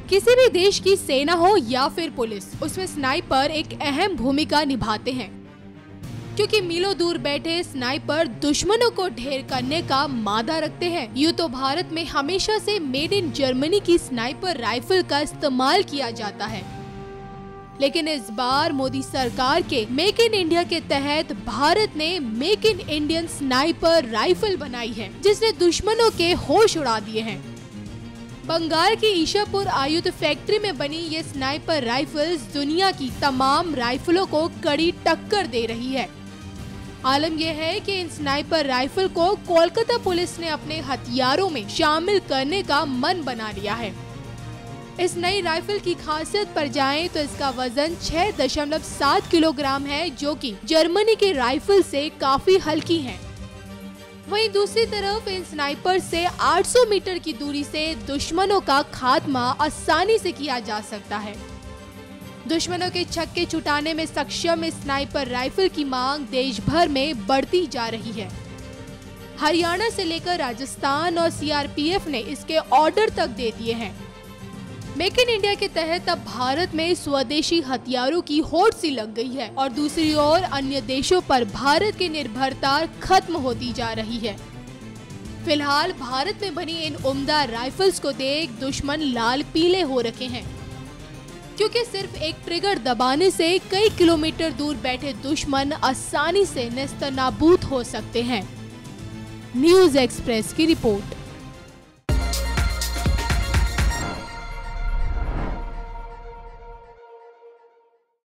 किसी भी देश की सेना हो या फिर पुलिस, उसमें स्नाइपर एक अहम भूमिका निभाते हैं, क्योंकि मीलों दूर बैठे स्नाइपर दुश्मनों को ढेर करने का मादा रखते हैं। यूं तो भारत में हमेशा से मेड इन जर्मनी की स्नाइपर राइफल का इस्तेमाल किया जाता है, लेकिन इस बार मोदी सरकार के मेक इन इंडिया के तहत भारत ने make in Indian sniper rifle बनाई है, जिसने दुश्मनों के होश उड़ा दिए हैं। बंगाल की ईशापुर आयुध फैक्ट्री में बनी ये स्नाइपर राइफल्स दुनिया की तमाम राइफलों को कड़ी टक्कर दे रही है। आलम यह है कि इन स्नाइपर राइफल को कोलकाता पुलिस ने अपने हथियारों में शामिल करने का मन बना लिया है। इस नई राइफल की खासियत पर जाएं तो इसका वजन 6.7 किलोग्राम है, जो कि जर्मनी के राइफल से काफी हल्की है। वहीं दूसरी तरफ इन स्नाइपर से 800 मीटर की दूरी से दुश्मनों का खात्मा आसानी से किया जा सकता है। दुश्मनों के छक्के छुटाने में सक्षम इस स्नाइपर राइफल की मांग देश भर में बढ़ती जा रही है। हरियाणा से लेकर राजस्थान और सीआरपीएफ ने इसके ऑर्डर तक दे दिए हैं। मेक इन इंडिया के तहत अब भारत में स्वदेशी हथियारों की होड़ सी लग गई है और दूसरी ओर अन्य देशों पर भारत की निर्भरता खत्म होती जा रही है। फिलहाल भारत में बनी इन उम्दा राइफल्स को देख दुश्मन लाल पीले हो रखे हैं, क्योंकि सिर्फ एक ट्रिगर दबाने से कई किलोमीटर दूर बैठे दुश्मन आसानी से नेस्तनाबूद हो सकते हैं। न्यूज़ एक्सप्रेस की रिपोर्ट।